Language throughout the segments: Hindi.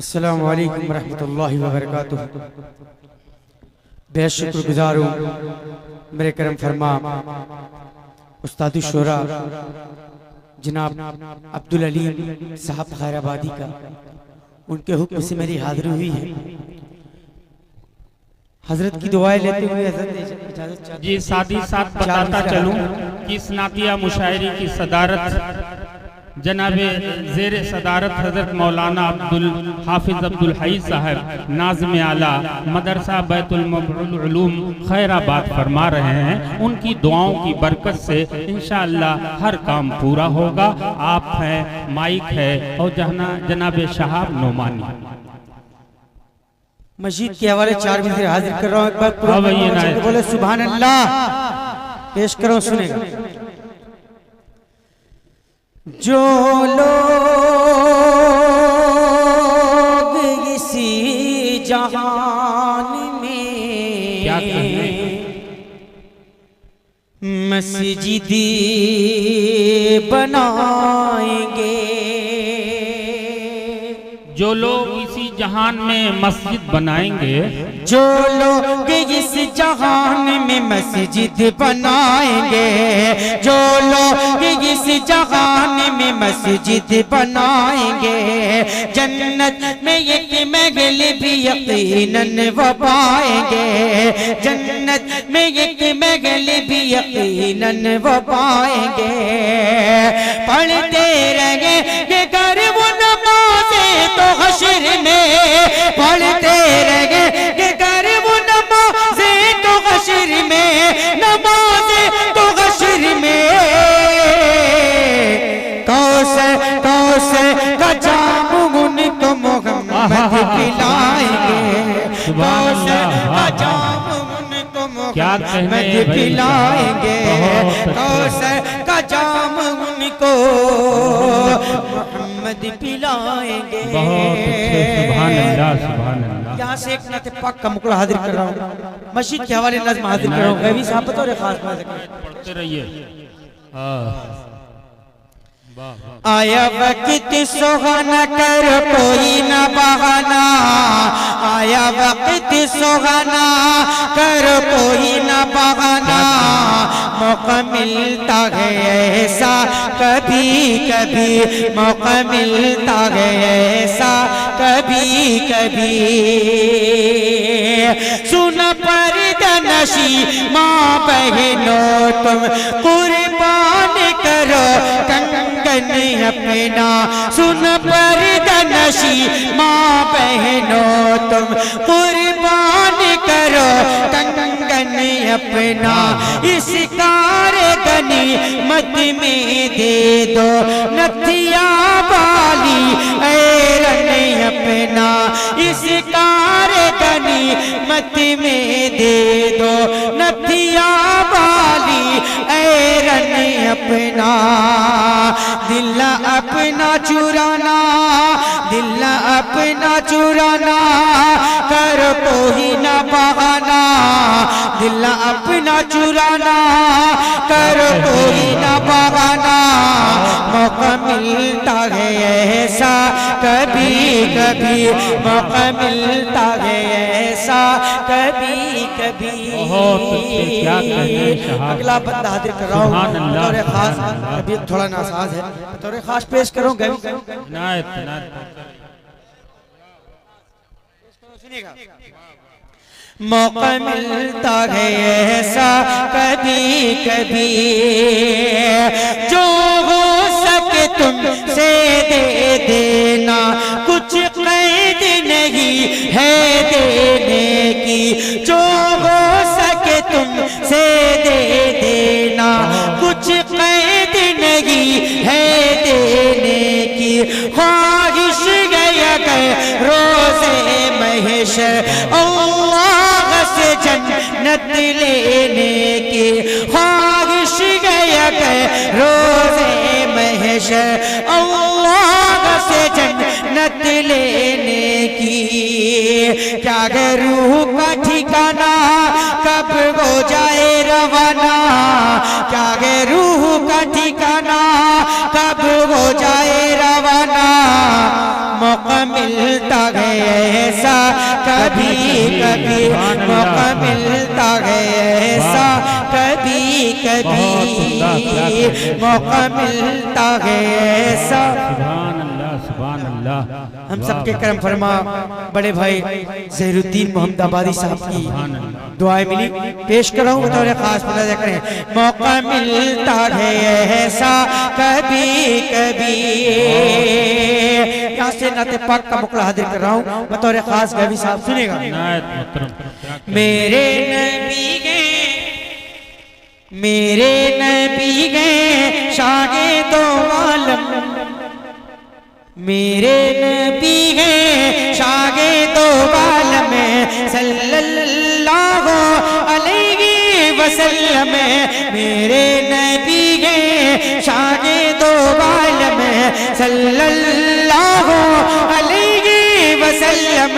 अस्सलामु अलैकुम रहमतुल्लाहि व बरकातुहू। बेहद शुक्रगुजार हूँ मेरे करम फरमा उस्ताद शुरा जनाब अब्दुल अलीम साहब खैराबादी का, उनके हुक्म से मेरी हाजिरी हुई है। हजरत की दुआएं लेते हुए इजाजत जी साथ ही साथ बताता चलूं कि इस नातिया मुशायरी की सदारत जनाबे ज़ेर सदारत हजरत मौलाना अब्दुल हाफिज अब्दुल हई साहब नाज़िम आला मदरसा बैतुल उलूम खैराबाद फरमा रहे हैं। उनकी दुआओं की बरकत से इंशाअल्लाह हर काम पूरा होगा। आप हैं, माइक है और जनाबे शहाब नोमानी मस्जिद के हवाले 4 बजे से हाजिर कर रहा हूँ। एक बार बोले सुभान अल्लाह पेश करो, सुनेगा। जो लोग इसी जहान में क्या कहें, मस्जिद बनाएंगे, जो लोग इसी जहान में मस्जिद बनाएंगे, जो लोग इस जहान में मस्जिद बनाएंगे, जो लोग इस जहान में मस्जिद बनाएंगे, जन्नत में एक महल भी यकीनन वो पाएंगे, जन्नत में एक महल भी यकीनन वो पाएंगे। पढ़ते रहेंगे घर वो नमाज़ें तो हश्र में, पढ़ते रहेंगे घर वो नमाज़ें तो हश्र में, नमाज़ें तो हश्र में। कौसर का जाम उनको मोहम्मद पिलाएंगे, कौसर का जाम उनको मोहम्मद पिलाएंगे, कौसर का जाम उनको मोहम्मद पिलाएंगे। सुभान अल्लाह, सुभान अल्लाह। यहाँ से एक नाते पाक का मुकड़ा हाजिर कर रहा हूँ, मस्जिद के हवाले नज़्म हाजिर कर रहा हूँ। गैबी साहब बतौर खास पढ़ते रहिए। आया वक्त सुहाना कर कोई न बहाना, आया वक्त सुहाना कर कोई न बहाना, मौका मिलता है ऐसा कभी कभी, मौका मिलता है ऐसा कभी कभी। सुन पर्दनशी माँ बहनों तुम कुर्बान करो कंगन अपना, सुन पर्दनशी माँ बहनों तुम कुर्बान करो कंगन अपना, इस कारगनी मत में दे दो नथिया वाली ऐरन अपना, इस कारगनी मत में दे दो नथिया वाली ऐरन अपना। दिल अपना चुराना, दिल अपना चुराना कर कोई न बहाना, दिल अपना चुराना कर कोई न बहाना, मौका मिलता है ऐसा कभी कभी, मौका मिलता है ऐसा कभी कभी। क्या कहने। अगला बंदा हाजिर कर रहा हूँ, बतौर खास, अभी थोड़ा नासाज है, बतौर खास पेश करूँ। मौका मिलता है ऐसा कभी कभी, जो हो सके तुमसे दे देना, कुछ कैद नहीं है देने की, जो हो सके तुमसे दे देना, कुछ कैद नहीं है देने की। ख्वाहिश गया गए रोज़े महशर अल्लाह से जन्नत लेने की, ख्वाहिश गया गए रोज़े महशर अल्लाह से जन्नत लेने की। क्या है रूह का ठिकाना कब हो जाए रवाना, क्या है रूह का ठिकाना कब हो जाए रवाना, मौका मिलता है ऐसा कभी कभी, मौका मिलता है ऐसा कभी कभी, मौका मिलता है ऐसा। सुभान अल्लाह। हम सबके करम फरमा बड़े भाई ज़हीरुद्दीन मोहम्मद आबादी साहब की दुआएं मिली, पेश कर रहा हूँ बतौर खास मुलाजा करें। मौका मिलता है ऐसा कभी कभी, यहाँ से नाते पाक का मुकला हाजिर कर रहा हूँ बतौर खास। गवी साहब सुनेगा। मेरे नबी गए शागे दो आलम, मेरे नबी हैं शागे दो आलम सल्लल्लाहु अलैहि वसल्लम, मेरे नबी हैं शागे दो आलम सल्लल्लाहु अलैहि वसल्लम।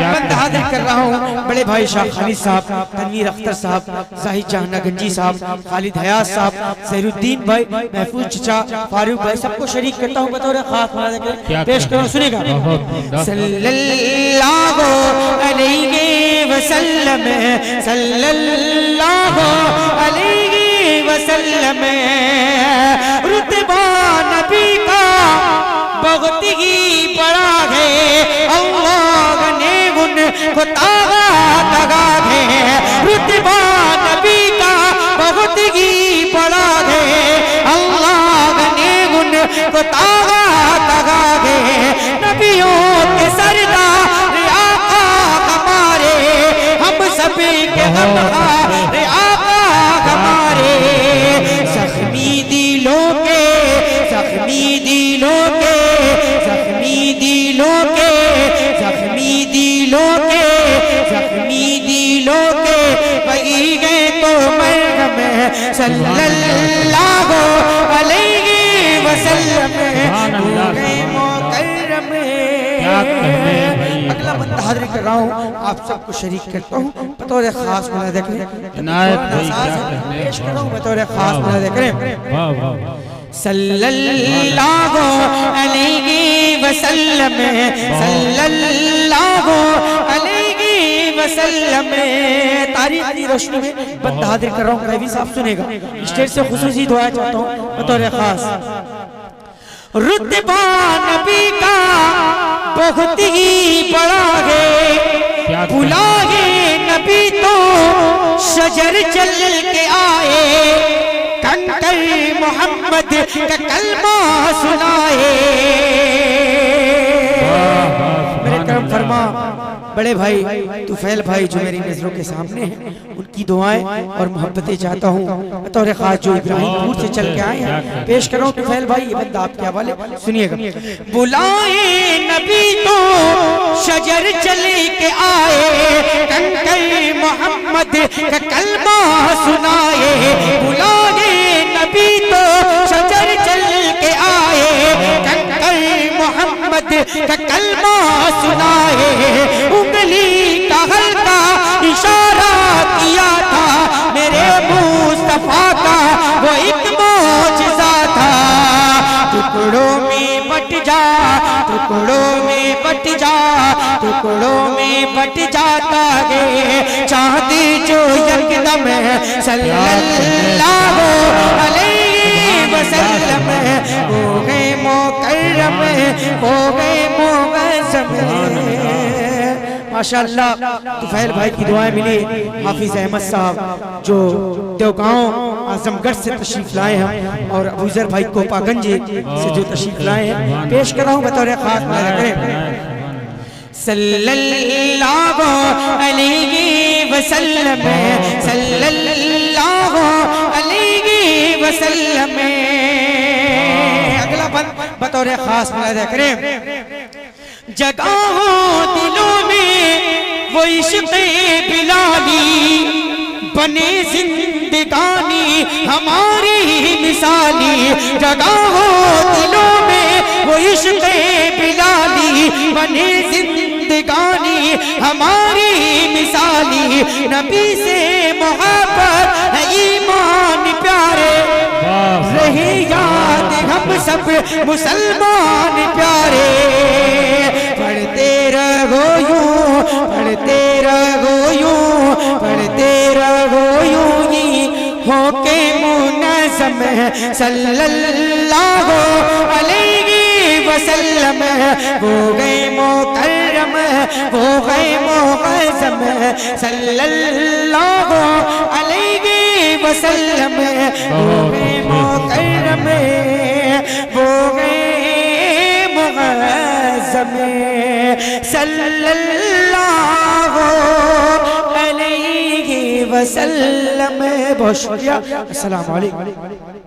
बंद हाजिर कर रहा हूँ बड़े भाई शाह खालिद साहब, तनवीर अख्तर साहब, जाहिद जहांगंजी साहब, खालिद हयात साहब, ज़हीरुद्दीन भाई, महफूज चचा, फारूक भाई, सबको शरीक करता हूँ बतौर खास पेश करो। सुनेगा। सल्लल्लाहु अलैहि वसल्लम, सल्लल्लाहु अलैहि वसल्लम, रुतबा नबी का बहुत ही बड़ा है, अल्लाह ने उनको तागा तगा है। रुतबा नबी का बहुत ही बड़ा है, अल्लाह ने उनको तागा तगा है। नबियों के सरदार आका हमारे, हम सभी के सरदार आका हमारे, जख्मी दिलों के, जख्मी दिलों के, जख्मी दिलों के, जख्मी दिलों के, जख्मी दिलों के वही गए तो मरहम सल्लल्लाहु अलैहि वसल्लम, गए मुकर्रम। अगला बंदा हाजिर कर रहा हूँ, आप सबको शरीक करता हूँ बतौर खास मुलाजा करें। पेश कर रहा हूँ बतौर खास मुलाजा करें। सल्लल्लाहु अलैहि वसल्लम, सल्लल्लाहु अलैहि वसल्लम। तारीख की रोशनी में बंदा हाजिर कर रहा हूँ, रवि साहब सुनेगा। स्टेज से खुसूसी दुआ चाहता हूँ बतौर खास। रुतबा नबी का बहुत ही बड़ा है, बुलाए नबी तो शजर चल के आए, कंकर मोहम्मद का कलमा सुनाए। मेरे करम फरमा बड़े भाई तुफैल भाई जो मेरी नजरों के सामने हैं, उनकी दुआएं और मोहब्बतें चाहता हूँ बतौर खास, जो इब्राहिमपुर से चल के आए हैं। पेश करो तुफैल भाई, ये बंदा आपके हवाले सुनिएगा। बुलाए नबी तो शजर चले के आए, कंकर मोहम्मद का कलमा सुनाए। बुलाए नबी तो शजर चल के आए, कंकर मोहम्मद का कलमा सुनाए। उंगली का हल्का इशारा किया था मेरे मुस्तफा का, वो एक मौजिज़ा था। टुकड़ों में बट जा, टुकड़ों में बट जा, टुकड़ों में बट जाता है चांद जो यकदम सल्लल्लाहु अलैहि वसल्लम, हो गए मुकर्रम, हो गए मुअज़्ज़म। माशाअल्लाह तुफैल भाई की दुआएं मिली। हाफिज अहमद साहब जो देवगांव आजमगढ़ से तशरीफ लाए हैं, और अबूजर भाई कोपागंज से जो तशरीफ लाए हैं, पेश कर रहा हूँ बतौर खास। सल्लल्लाहु अलैहि वसल्लम, सल्लल्लाहु अलैहि वसल्लम। अगला बंद बतौर खास मुलाजा करें। जगाओ दिलों में वो इश्क़ बिलाली, बने जिंदगानी हमारी मिसाली। जगाओ दिलों में वो इश्क़ बिलाली, बने जिंदगानी हमारी मिसाली। नबी से मोहब्बत है ईमान प्यारे, रहे याद हम सब मुसलमान प्यारे, पढ़ते रहो यूं, पढ़ते रहो यूं, पढ़ते रहो यूं ही होके मुनज़्ज़म सल्लल्लाहु अलैहि वसल्लम। वो गए मुकर्रम, वो गए मुअज़्ज़म सल्लल्लाहु अलैहि वसल्लम। वो गए मुकर्रम, वो गए मुअज़्ज़म सल्लल्लाहु अलैहि वसल्लम। बहुत शुक्रिया। अस्सलाम वालेकुम।